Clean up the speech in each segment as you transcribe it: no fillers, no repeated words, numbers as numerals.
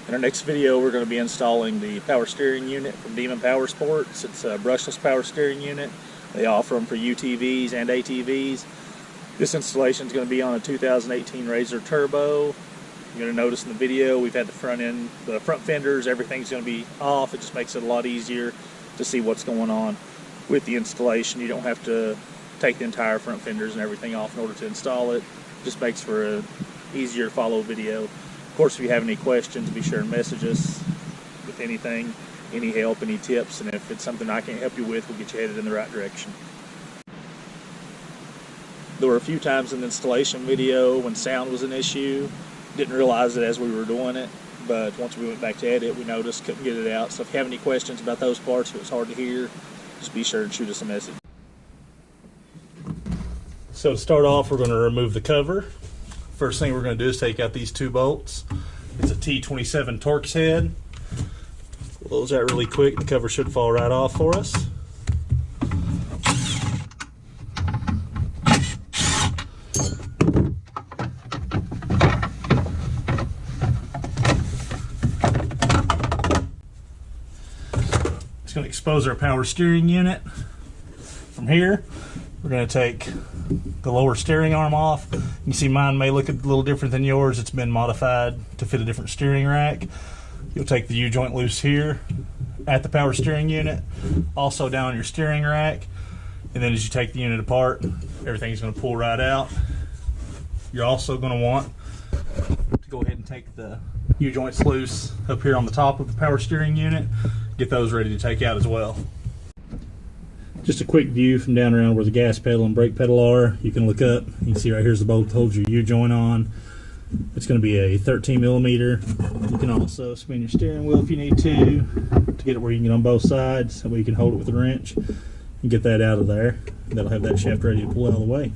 In our next video, we're going to be installing the power steering unit from Demon Powersports. It's a brushless power steering unit. They offer them for UTVs and ATVs. This installation is going to be on a 2018 RZR Turbo. You're going to notice in the video we've had the front fenders, everything's going to be off. It just makes it a lot easier to see what's going on with the installation. You don't have to take the entire front fenders and everything off in order to install it. It just makes for a easier to follow video. Of course, if you have any questions, be sure and message us with anything, any help, any tips, and if it's something I can't help you with, we'll get you headed in the right direction. There were a few times in the installation video when sound was an issue. Didn't realize it as we were doing it, but once we went back to edit, we noticed couldn't get it out. So if you have any questions about those parts, if it was hard to hear, just be sure and shoot us a message. So to start off, we're going to remove the cover. First thing we're going to do is take out these two bolts. It's a T27 Torx head. Close that really quick. The cover should fall right off for us. It's going to expose our power steering unit. From here, we're going to take the lower steering arm off. You can see mine may look a little different than yours. It's been modified to fit a different steering rack. You'll take the U-joint loose here at the power steering unit, also down your steering rack, and then as you take the unit apart, everything's going to pull right out. You're also going to want to go ahead and take the U-joints loose up here on the top of the power steering unit. Get those ready to take out as well. Just a quick view from down around where the gas pedal and brake pedal are. You can look up. You can see right here's the bolt that holds your U-joint on. It's going to be a 13 millimeter. You can also spin your steering wheel if you need to get it where you can get on both sides. That way you can hold it with a wrench and get that out of there. That'll have that shaft ready to pull out of the way.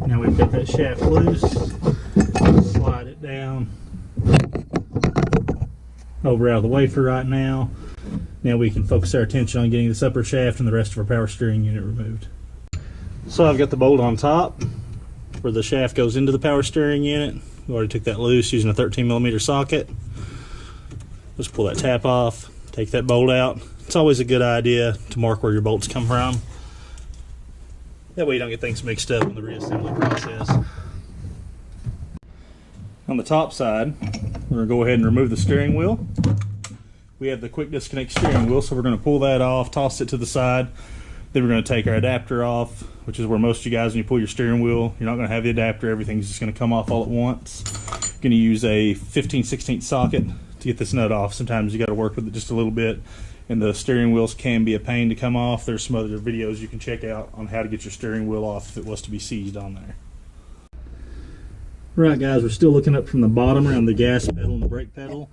Now we've got that shaft loose. Slide it down over out of the way for right now. Now we can focus our attention on getting this upper shaft and the rest of our power steering unit removed. So I've got the bolt on top where the shaft goes into the power steering unit. We already took that loose using a 13 millimeter socket. Let's pull that tap off, take that bolt out. It's always a good idea to mark where your bolts come from. That way you don't get things mixed up in the reassembly process. On the top side, we're going to go ahead and remove the steering wheel. We have the quick disconnect steering wheel, so we're going to pull that off, toss it to the side. Then we're going to take our adapter off, which is where most of you guys, when you pull your steering wheel, you're not going to have the adapter. Everything's just going to come off all at once. You're going to use a 15/16 socket to get this nut off. Sometimes you got to work with it just a little bit, and the steering wheels can be a pain to come off. There's some other videos you can check out on how to get your steering wheel off if it was to be seized on there. Right, guys, we're still looking up from the bottom around the gas pedal and the brake pedal.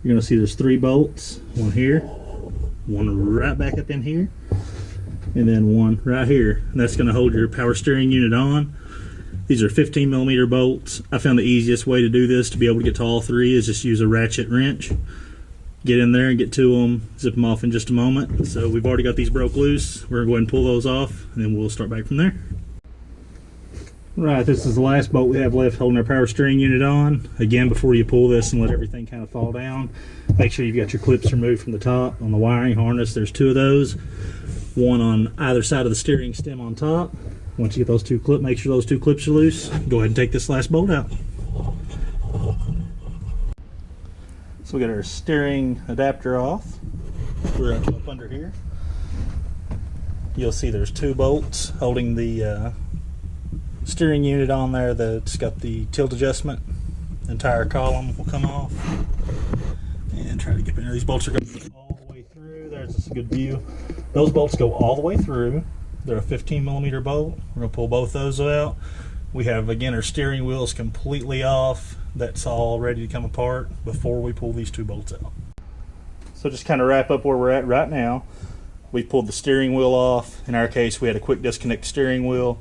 You're going to see there's three bolts, one here, one right back up in here, and then one right here. And that's going to hold your power steering unit on. These are 15 millimeter bolts. I found the easiest way to do this, to be able to get to all three, is just use a ratchet wrench. Get in there and get to them, zip them off in just a moment. So we've already got these broke loose. We're going to go ahead and pull those off, and then we'll start back from there. Right, this is the last bolt we have left holding our power steering unit on. Again, before you pull this and let everything kind of fall down, make sure you've got your clips removed from the top. On the wiring harness, there's two of those. One on either side of the steering stem on top. Once you get those two clips, make sure those two clips are loose. Go ahead and take this last bolt out. So we got our steering adapter off. We're going to come up under here. You'll see there's two bolts holding the steering unit on there that's got the tilt adjustment. The entire column will come off. And try to get in there. These bolts are going to go all the way through. There's just a good view. Those bolts go all the way through. They're a 15 millimeter bolt. We're going to pull both those out. We have, again, our steering wheels completely off. That's all ready to come apart before we pull these two bolts out. So just kind of wrap up where we're at right now. We pulled the steering wheel off. In our case, we had a quick disconnect steering wheel.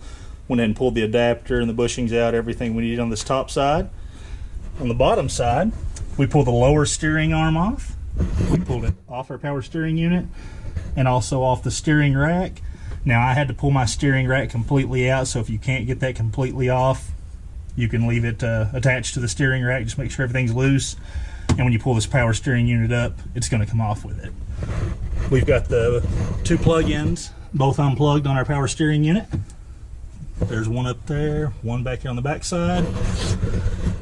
Went ahead and pulled the adapter and the bushings out, everything we needed on this top side. On the bottom side, we pulled the lower steering arm off. We pulled it off our power steering unit and also off the steering rack. Now I had to pull my steering rack completely out, so if you can't get that completely off, you can leave it attached to the steering rack. Just make sure everything's loose. and when you pull this power steering unit up, it's going to come off with it. We've got the 2 plug-ins, both unplugged on our power steering unit. There's one up there, one back here on the back side.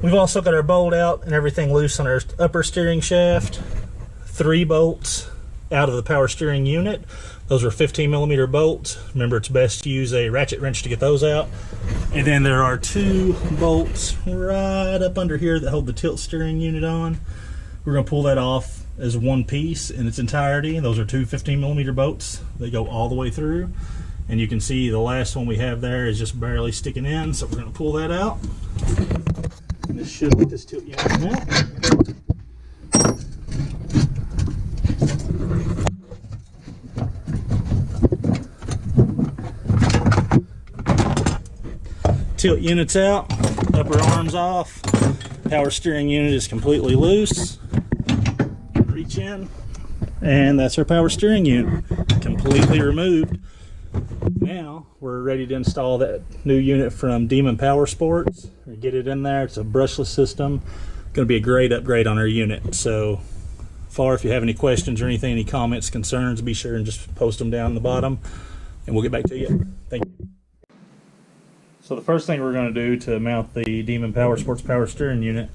We've also got our bolt out and everything loose on our upper steering shaft. 3 bolts out of the power steering unit. Those are 15mm bolts. Remember, it's best to use a ratchet wrench to get those out. And then there are 2 bolts right up under here that hold the tilt steering unit on. We're going to pull that off as one piece in its entirety. Those are 2 15mm bolts. They go all the way through. And you can see the last one we have there is just barely sticking in, so we're going to pull that out. And this should let this tilt unit out. Tilt unit's out, upper arm's off, power steering unit is completely loose. Reach in, and that's our power steering unit, completely removed. Now we're ready to install that new unit from Demon Powersports. Get it in there. It's a brushless system. Going to be a great upgrade on our unit. So far, if you have any questions or anything, any comments, concerns, be sure and just post them down the bottom, and we'll get back to you. Thank you. So the first thing we're going to do to mount the Demon Powersports power steering unit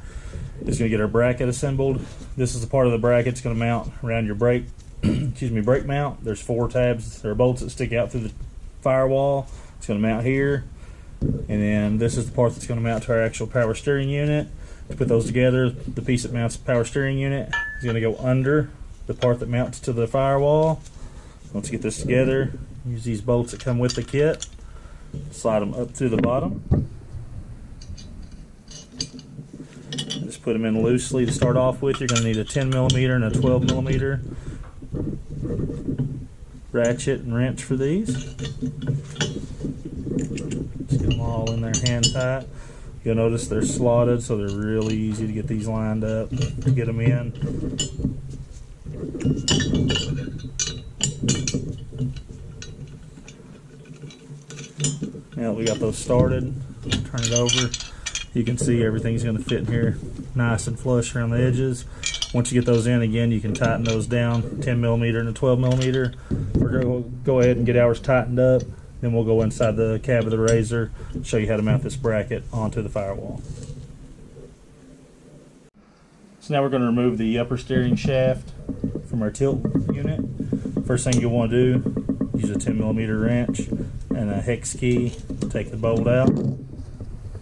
is going to get our bracket assembled. This is the part of the bracket that's going to mount around your brake brake mount. There's 4 tabs. There are bolts that stick out through the firewall. It's going to mount here, and then this is the part that's going to mount to our actual power steering unit. To put those together, the piece that mounts the power steering unit is going to go under the part that mounts to the firewall. Once you get this together, use these bolts that come with the kit. Slide them up through the bottom. Just put them in loosely to start off with. You're going to need a 10mm and a 12mm ratchet and wrench for these. Just get them all in there hand tight. You'll notice they're slotted, so they're really easy to get these lined up, to get them in. Now that we got those started, turn it over. You can see everything's going to fit in here nice and flush around the edges. Once you get those in, again, you can tighten those down, 10mm and a 12mm. We're going to go ahead and get ours tightened up. Then we'll go inside the cab of the RZR and show you how to mount this bracket onto the firewall. So now we're going to remove the upper steering shaft from our tilt unit. First thing you'll want to do, use a 10mm wrench and a hex key. Take the bolt out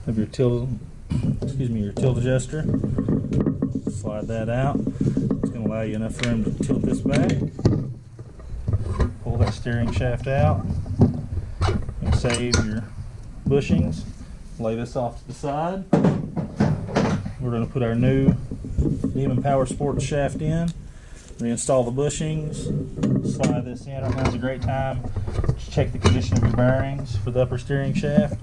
of your tilt adjuster. Slide that out. It's going to allow you enough room to tilt this back. Pull that steering shaft out and save your bushings. Lay this off to the side. We're going to put our new Demon Powersports shaft in. Reinstall the bushings. Slide this in. Right now's a great time to check the condition of your bearings for the upper steering shaft.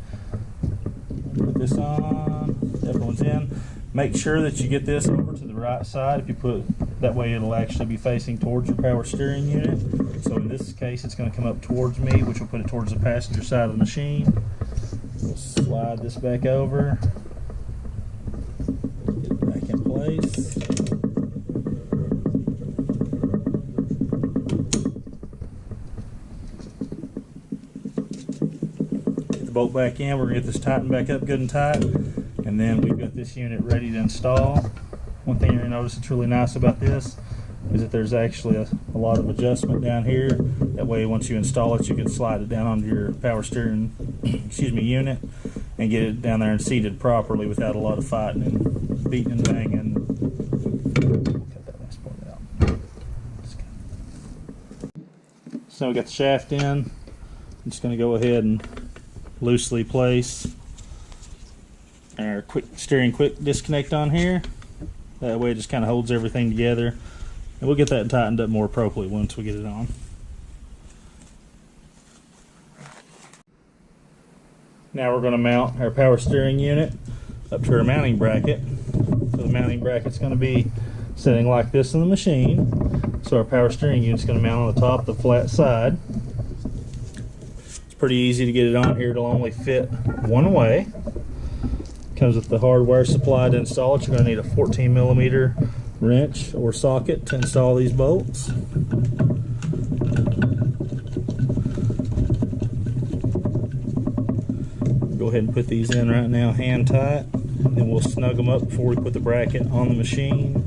Put this on. Everyone's in. Make sure that you get this over to the right side. If you put that way, it'll actually be facing towards your power steering unit. So in this case, it's going to come up towards me, which will put it towards the passenger side of the machine. We'll slide this back over. Get it back in place. Get the bolt back in. We're going to get this tightened back up good and tight. And then we've got this unit ready to install. One thing you're going to notice that's really nice about this is that there's actually a lot of adjustment down here. That way once you install it, you can slide it down onto your power steering unit and get it down there and seated properly without a lot of fighting and beating and banging. Cut that last part out. So we got the shaft in. I'm just going to go ahead and loosely place our steering quick disconnect on here. That way it just kind of holds everything together, and we'll get that tightened up more appropriately once we get it on. Now we're going to mount our power steering unit up to our mounting bracket. So the mounting bracket's going to be sitting like this in the machine. So our power steering unit's going to mount on the top, the flat side. It's pretty easy to get it on here. It'll only fit one way. Comes with the hardware supply to install it. You're going to need a 14mm wrench or socket to install these bolts. Go ahead and put these in right now hand tight, and then we'll snug them up before we put the bracket on the machine.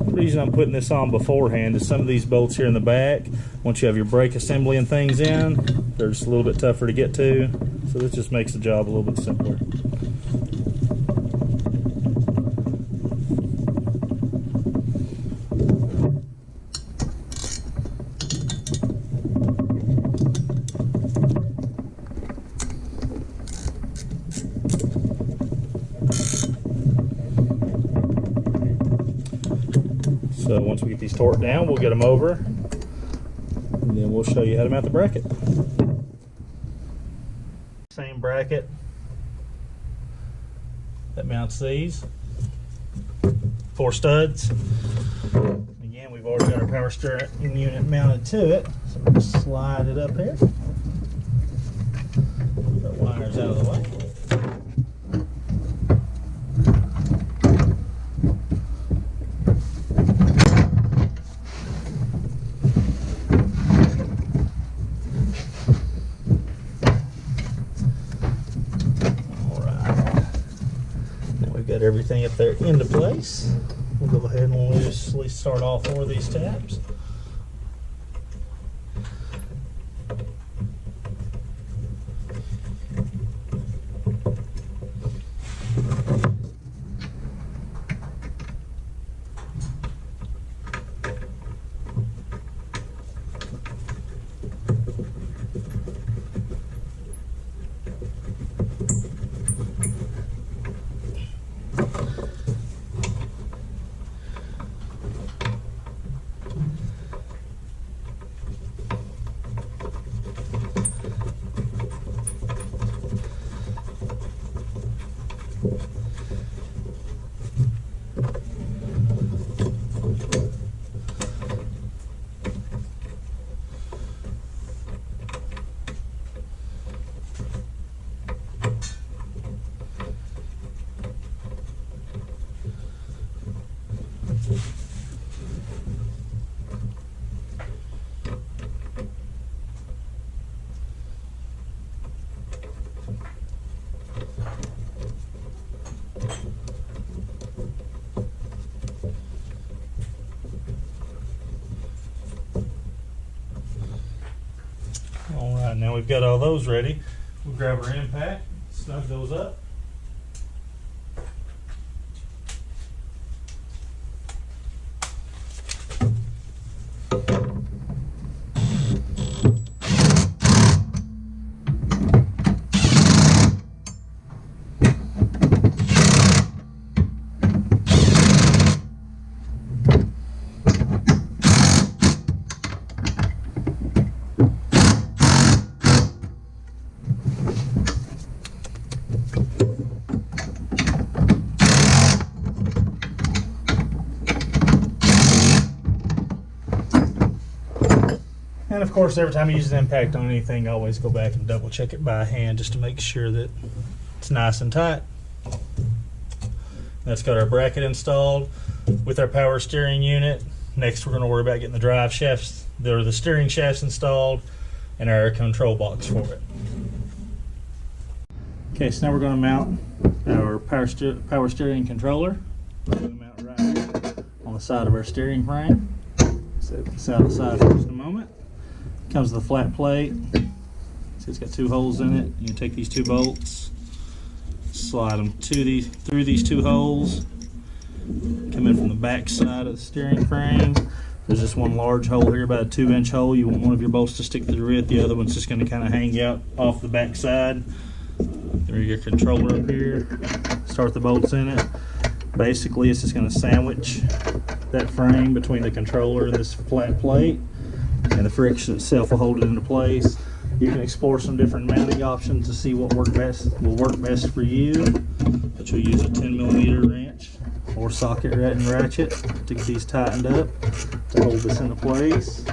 The reason I'm putting this on beforehand is some of these bolts here in the back, once you have your brake assembly and things in, they're just a little bit tougher to get to, so this just makes the job a little bit simpler. So once we get these torqued down, we'll get them over, and then we'll show you how to mount the bracket. Same bracket that mounts these. 4 studs. Again, we've already got our power steering unit mounted to it, so we'll just slide it up here. Get our wires out of the way. Got everything up there into place. We'll go ahead and loosely start all 4 of these tabs. Alright, now we've got all those ready. We'll grab our impact, snug those up. And of course, every time you use an impact on anything, always go back and double check it by hand just to make sure that it's nice and tight. That's got our bracket installed with our power steering unit. Next, we're going to worry about getting the drive shafts, or the steering shafts installed, and our control box for it. Okay, so now we're going to mount our power steering controller. We're going to mount right here on the side of our steering frame. Set this out of the side for just a moment. Comes with a flat plate. See, it's got 2 holes in it. You can take these 2 bolts, slide them through these 2 holes, come in from the back side of the steering frame. There's this one large hole here, about a 2-inch hole. You want one of your bolts to stick through it, the other one's just going to kind of hang out off the back side. There's your controller up here. Start the bolts in it. Basically, it's just going to sandwich that frame between the controller and this flat plate, and the friction itself will hold it into place. You can explore some different mounting options to see what will work best for you. But you'll use a 10mm wrench or socket and ratchet to get these tightened up to hold this into place.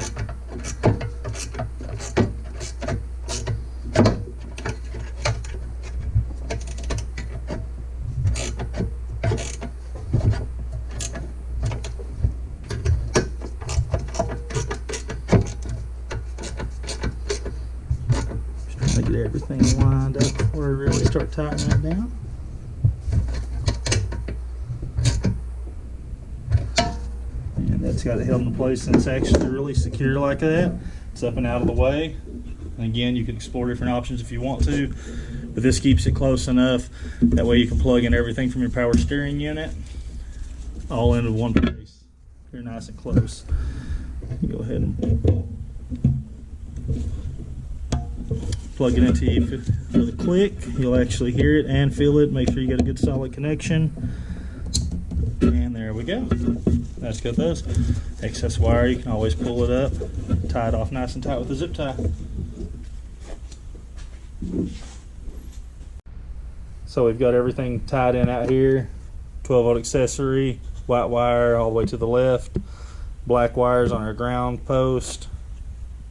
everything lined up before we really start tightening it down. And that's got it held in place, and it's actually really secure like that. It's up and out of the way. And again, you can explore different options if you want to, but this keeps it close enough. That way you can plug in everything from your power steering unit all into one place. You're nice and close. Go ahead and plug it into you with a click. You'll actually hear it and feel it. Make sure you get a good solid connection. And there we go. That's got those. Excess wire, you can always pull it up, tie it off nice and tight with a zip tie. So we've got everything tied in out here. 12-volt accessory, white wire all the way to the left, black wires on our ground post,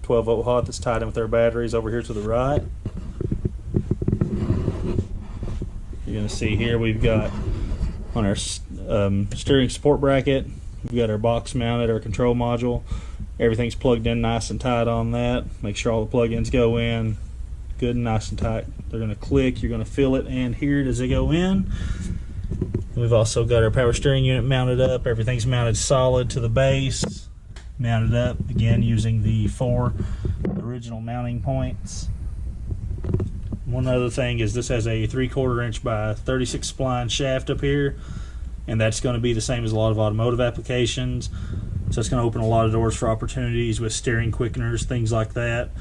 12-volt hot that's tied in with our batteries over here to the right. You're going to see here we've got on our steering support bracket, we've got our box mounted, our control module. Everything's plugged in nice and tight on that. Make sure all the plug-ins go in good and nice and tight. They're going to click, you're going to feel it and hear it as they go in. We've also got our power steering unit mounted up. Everything's mounted solid to the base, mounted up again using the 4 original mounting points. One other thing is this has a 3/4 inch by 36 spline shaft up here, and that's going to be the same as a lot of automotive applications. So it's going to open a lot of doors for opportunities with steering quickeners, things like that.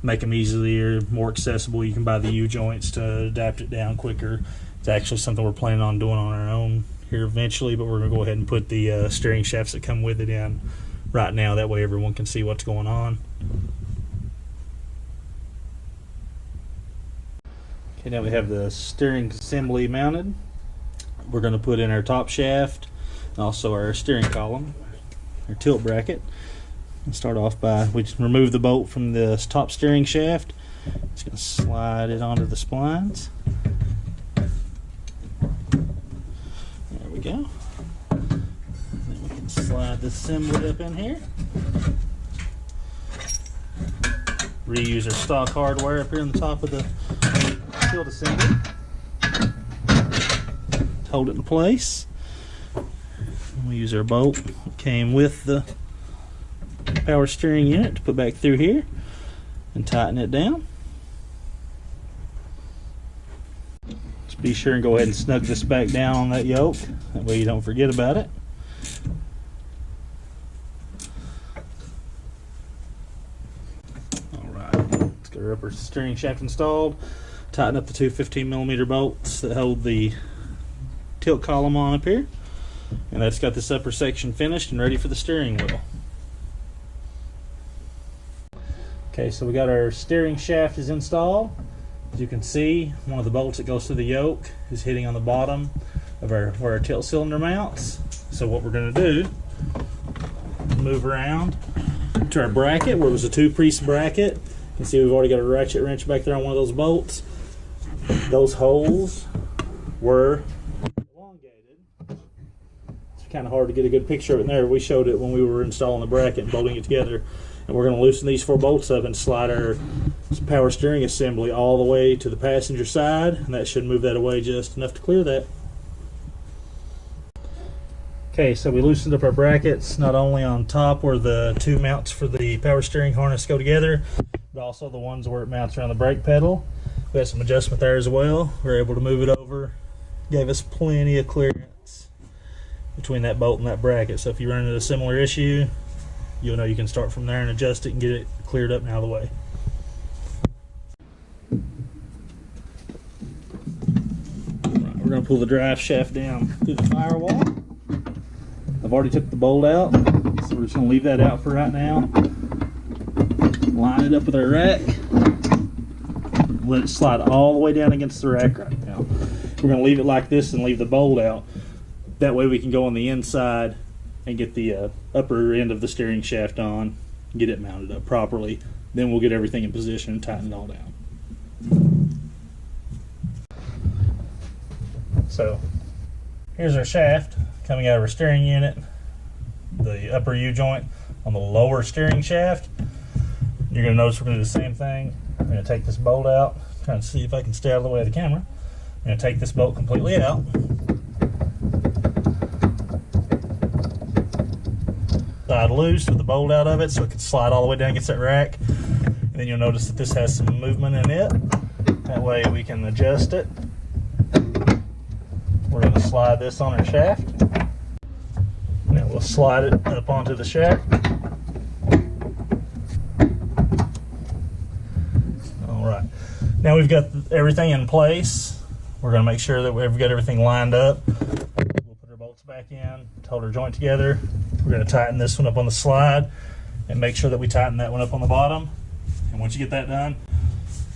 Make them easier, more accessible. You can buy the U-joints to adapt it down quicker. It's actually something we're planning on doing on our own here eventually, but we're going to go ahead and put the steering shafts that come with it in right now. That way everyone can see what's going on. Okay, now we have the steering assembly mounted. We're going to put in our top shaft and also our steering column, our tilt bracket. We'll start off by, we remove the bolt from the top steering shaft. Just going to slide it onto the splines. There we go. Then we can slide the assembly up in here. Reuse our stock hardware up here on the top of the tilt assembly. Hold it in place. And we use our bolt that came with the power steering unit to put back through here and tighten it down. Just be sure and go ahead and snug this back down on that yoke. That way you don't forget about it. Alright, let's get our upper steering shaft installed. Tighten up the two 15mm bolts that hold the tilt column on up here. And that's got this upper section finished and ready for the steering wheel. Okay, so we got our steering shaft is installed. As you can see, one of the bolts that goes to the yoke is hitting on the bottom of where our tilt cylinder mounts. So what we're going to do, move around to our bracket where it was a 2-piece bracket. You can see we've already got a ratchet wrench back there on one of those bolts. Those holes were elongated. It's kind of hard to get a good picture of it there. We showed it when we were installing the bracket and bolting it together. And we're going to loosen these 4 bolts up and slide our power steering assembly all the way to the passenger side, and that should move that away just enough to clear that. Okay, so we loosened up our brackets not only on top where the 2 mounts for the power steering harness go together, but also the ones where it mounts around the brake pedal. We had some adjustment there as well. We were able to move it over. Gave us plenty of clearance between that bolt and that bracket. So if you run into a similar issue, you'll know you can start from there and adjust it and get it cleared up and out of the way. Right, we're going to pull the drive shaft down through the firewall. I've already took the bolt out, so we're just going to leave that out for right now. Line it up with our rack. Let it slide all the way down against the rack right now. We're going to leave it like this and leave the bolt out. That way we can go on the inside and get the upper end of the steering shaft on, get it mounted up properly. Then we'll get everything in position and tighten it all down. So here's our shaft coming out of our steering unit, the upper U-joint on the lower steering shaft. You're going to notice we're going to do the same thing. We're going to take this bolt out, Trying to see if I can stay out of the way of the camera. I'm going to take this bolt completely out. Side loose with the bolt out of it so it can slide all the way down against that rack. And then you'll notice that this has some movement in it. That way we can adjust it. We're going to slide this on our shaft. Now we'll slide it up onto the shaft. Alright, now we've got everything in place. We're going to make sure that we've got everything lined up. We'll put our bolts back in, hold our joint together. We're going to tighten this one up on the slide and make sure that we tighten that one up on the bottom. And once you get that done,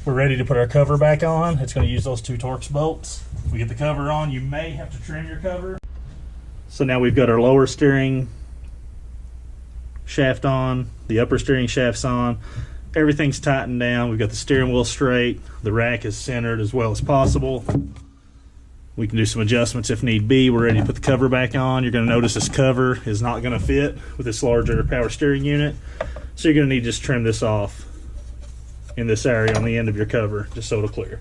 we're ready to put our cover back on. It's going to use those 2 Torx bolts. If we get the cover on, you may have to trim your cover. So now we've got our lower steering shaft on, the upper steering shaft's on. Everything's tightened down. We've got the steering wheel straight. The rack is centered as well as possible. We can do some adjustments if need be. We're ready to put the cover back on. You're going to notice this cover is not going to fit with this larger power steering unit. So you're going to need to just trim this off in this area on the end of your cover, just so it'll clear.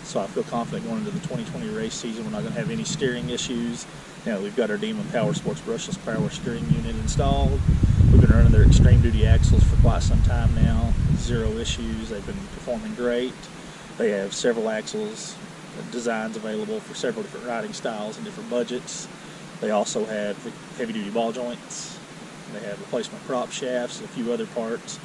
So I feel confident going into the 2020 race season. We're not going to have any steering issues. Now we've got our Demon Powersports brushless power steering unit installed. We've been running their extreme duty axles for quite some time now. 0 issues. They've been performing great. They have several axles designs available for several different riding styles and different budgets. They also have heavy duty ball joints. They have replacement prop shafts and a few other parts.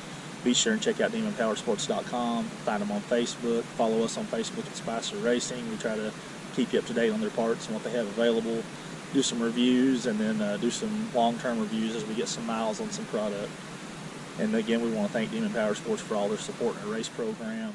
Be sure and check out demonpowersports.com. Find them on Facebook. Follow us on Facebook at Spicer Racing. We try to keep you up to date on their parts and what they have available. Do some reviews and then do some long-term reviews as we get some miles on some product. And again, we want to thank Demon Powersports for all their support in our race program.